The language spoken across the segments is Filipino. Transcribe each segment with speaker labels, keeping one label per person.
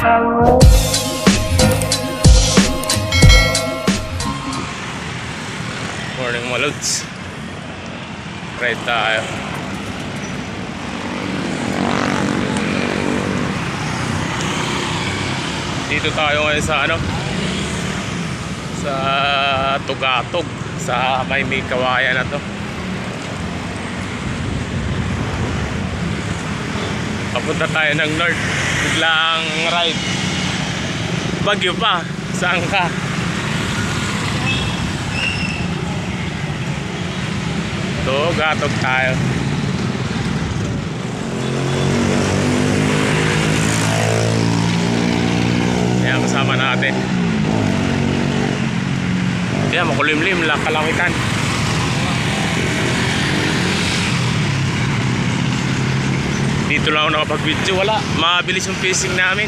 Speaker 1: Morning mga lods. Ride tayo. Dito tayo ngayon sa sa Tugatog, sa may kawayan na to. Papunta tayo ng north. Biglang ride. Bagyo pa. Saan ka? Tugatog tayo. Ayan, kasama natin. Ayan, makulimlim lang kalangitan. Dito lang ako nakapag-video. Wala, mabilis yung pacing namin.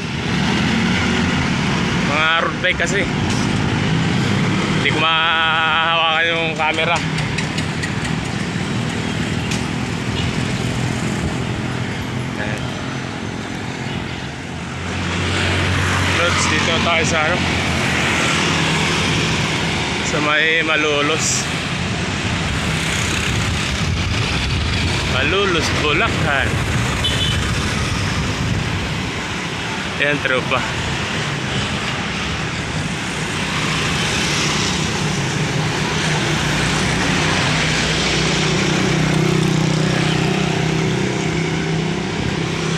Speaker 1: Mga road bike kasi. Hindi ko mahawakan yung camera. Lods, dito tayo sa sa may Malolos, Bulacan. Ayan, tropa.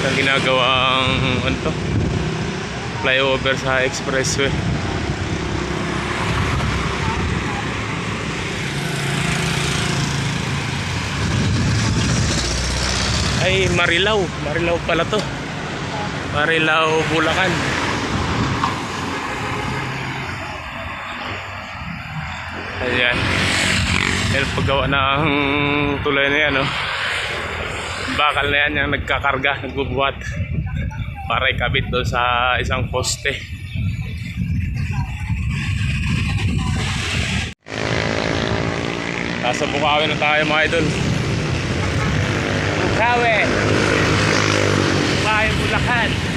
Speaker 1: Ang ginagawang flyover sa expressway. Ay, Marilao pala to. Marilao, Bulacan. Ayan. Yan paggawa ng tulay na yan, bakal na yan yung nagkakarga, nagbubuhat para ikabit doon sa isang poste. Nasa Bukawi na tayo mga idol. Bukawi, Bulacan.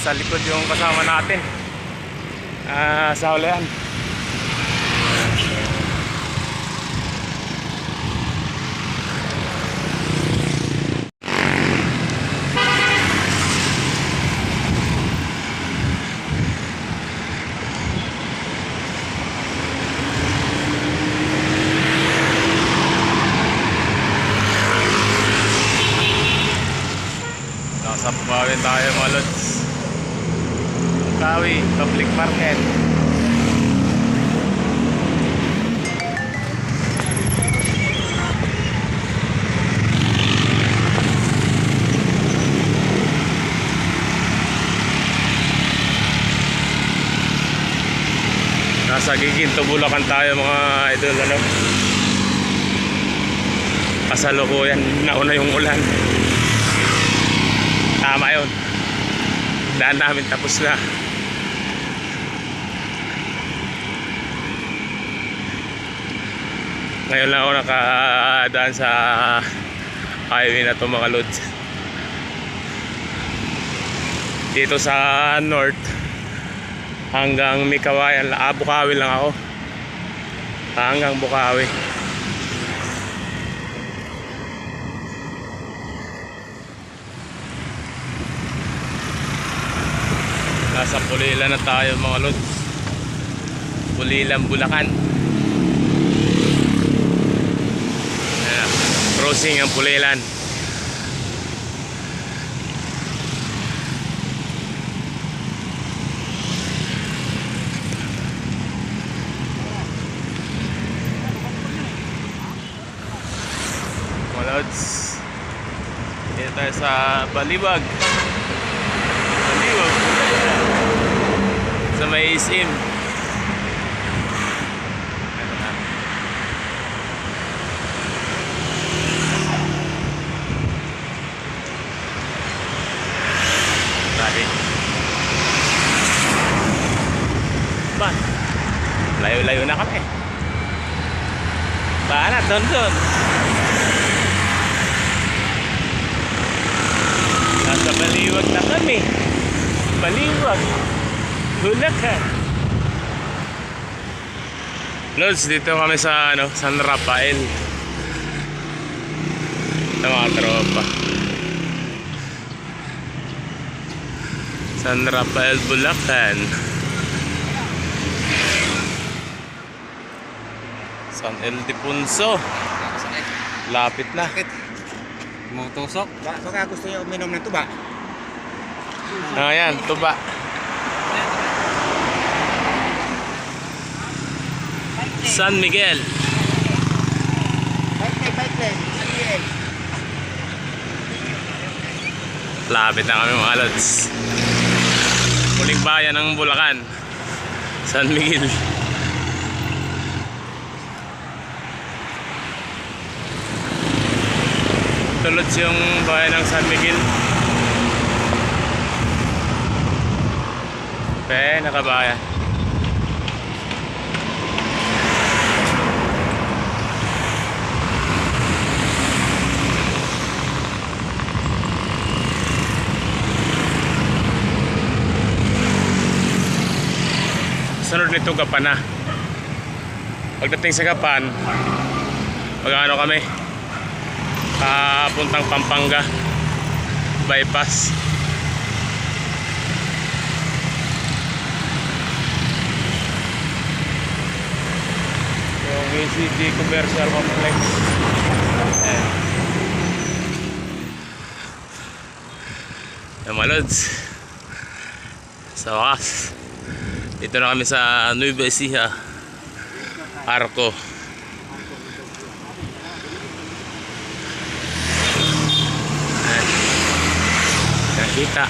Speaker 1: Sa likod yung kasama natin, sa ulian. Nasa Bukawi tayo mga lods. Bukawi Public Market. Nasa Giginto, Bulacan tayo mga idol. Kasalukuyan, nauna yung ulan. Tama yun. Daan namin tapos na. Ngayon lang ako nakadaan sa highway na to mga lods. Dito sa north hanggang Mikawayan, Bukawi lang ako. Hanggang Bukawi. Nasa Pulilan na tayo mga lods. Pulilan, Bulacan. Ayan, crossing ang Pulilan. Mga lods, dito tayo sa Balibag. Sa may isim. Tadi. Ba? Layo-layo na kami. Banat doon. Baliwag, Bulacan. Lods, dito kami sa San Rafael. Ito mga tropa. San Rafael, Bulacan. San Ildefonso. Lapit na.
Speaker 2: Mutusok. Baka gusto niyo uminom ng tuba.
Speaker 1: Ayan, tuba. San Miguel.
Speaker 2: Bike lane. San Miguel.
Speaker 1: Lapit na kami mga lods. Muling bayan ng Bulacan, San Miguel. Ito lods yung bayan ng San Miguel. Nakabayan. Sunod nito Gapan na. Pagdating sa Gapan, mag-ano kami, papuntang Pampanga bypass. Yung ECD Commercial Complex. Yung mga lods, sa wakas dito na kami sa Nueva Ecija, Arco. Nakita.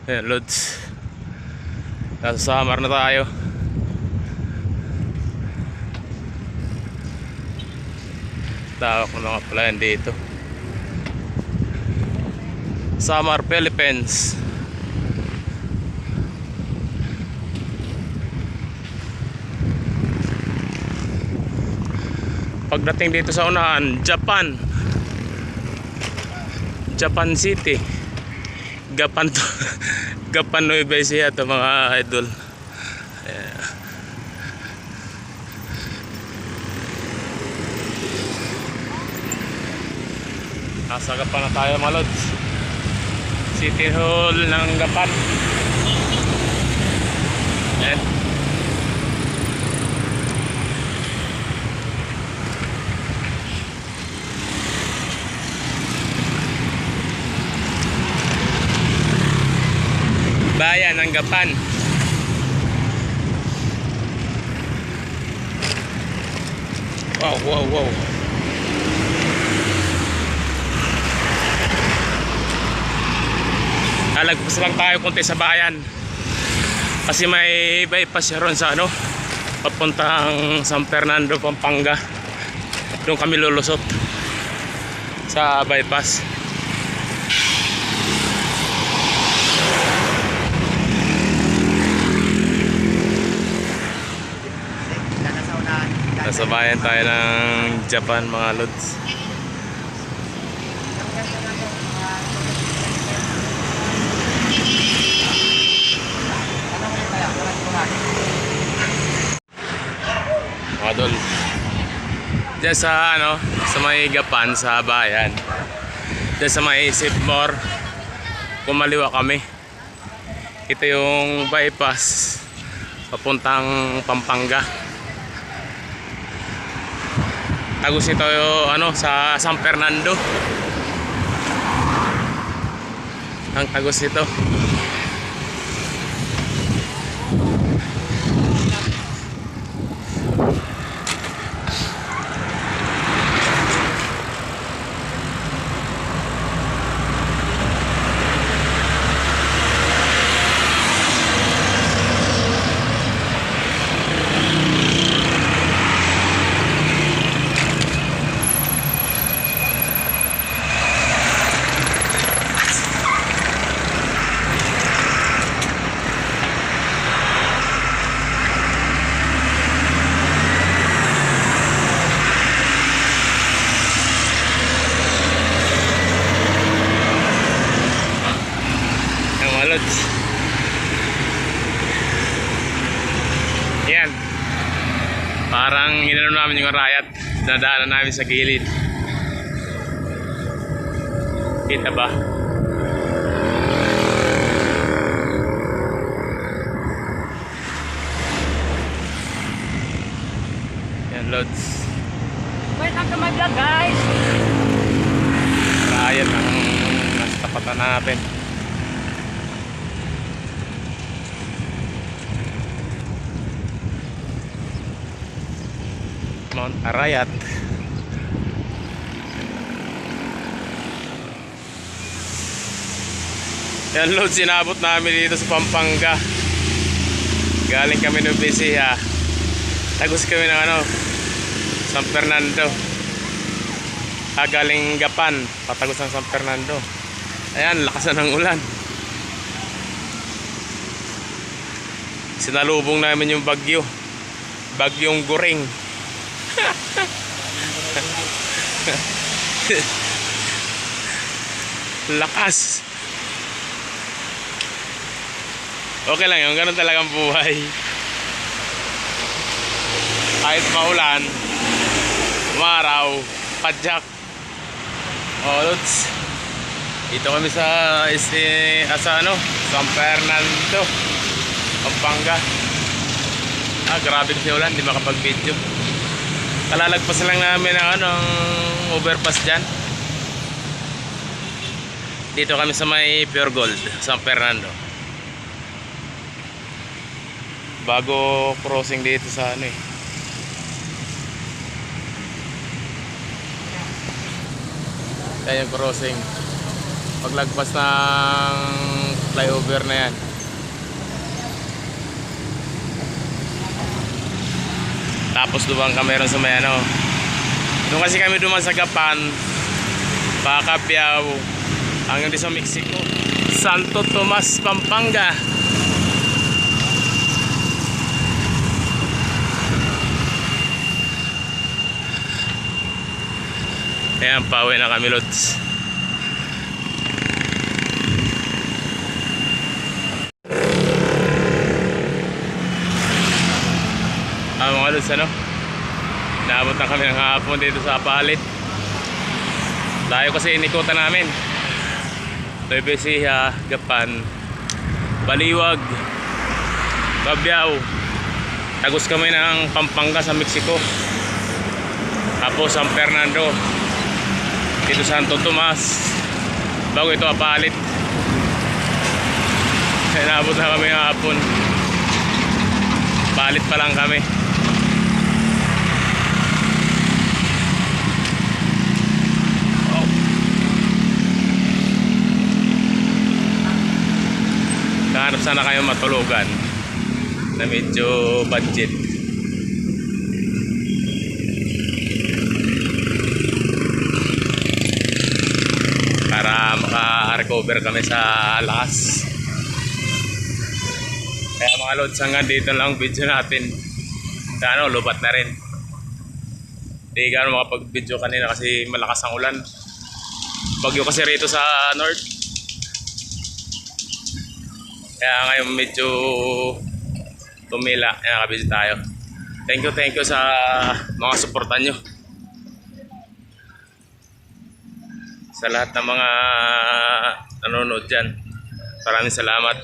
Speaker 1: Ayan lods, nasa Samar na tayo. Tawag ko na nga pala yan dito, Samar, Philippines. Pagdating dito sa unahan, Japan City, Gapan to. Gapan Nueva Ecija to mga idol. Nasa Gapan na tayo mga lods. City Hall ng Gapan. Ayan. Bayan ng Gapan. Wow. Lalagpas lang tayo konti sa bayan kasi may bypass ron sa papuntang San Fernando, Pampanga. Doon kami lulusot sa bypass. Nasa bayan tayo ng Japan mga lods. Adol. Diyan sa sa may Gapan sa bayan. Diyan sa may Sipmore, kumaliwa kami. Ito yung bypass papuntang Pampanga. Tagos ito yung sa San Fernando. Ang tagos ito. Lods. Yan. Parang inano namin yung arayat. Nadaanan namin sa gilid. Kita ba? Yan, Lods.
Speaker 3: Welcome to my vlog, guys.
Speaker 1: Arayat ang nasa tapatan natin. Mount Arayat. Yan, Lods, sinabot namin dito sa Pampanga. Galing kami ng Bisiha. Tagos kami ng San Fernando. Galing Gapan, patagos ng San Fernando. Ayan, lakas na ng ulan. Sinalubong namin yung bagyo. Bagyong Goring. Lakas. Okay lang yun, ganun talagang buhay. Kahit maulan, umaraw, padyak. Lods. Dito kami sa San Fernando, Pampanga. Grabe kasi ulan, hindi makapag-video. Kalalagpas lang namin ang overpass dyan. Dito kami sa may Pure Gold, San Fernando. Bago crossing dito sa Ayan yung crossing. Paglagpas ng flyover na yan. Tapos dumaan kami ron sa may doon kasi kami dumaan sa Gapan, Pacapiao, hanggang di sa Mexico, Santo Tomas, Pampanga. Ayan, pauwi na kami, Lods. Mga Lods, naabot na kami ng hapon dito sa Palit. Layo kasi inikutan namin. Bisiha, Gapan, Baliwag, Babiao. Tagos kami ng Pampanga sa Mexico. Tapos San Fernando, dito Santo Tomas, bago ito Palit. Naabot na kami ng hapon. Palit pa lang kami. Hanap sana kayo matulugan na medyo budget. Para maka-recover kami sa lakas. Kaya mga Lods, hanggang dito lang video natin. Lubat na rin. Hindi gano'n makapag-video kanina kasi malakas ang ulan. Bagyo kasi rito sa north. Kaya ngayon medyo tumila. Kaya nakabidyo tayo. Thank you sa mga suportan nyo. Sa lahat ng mga nanonood dyan. Maraming salamat.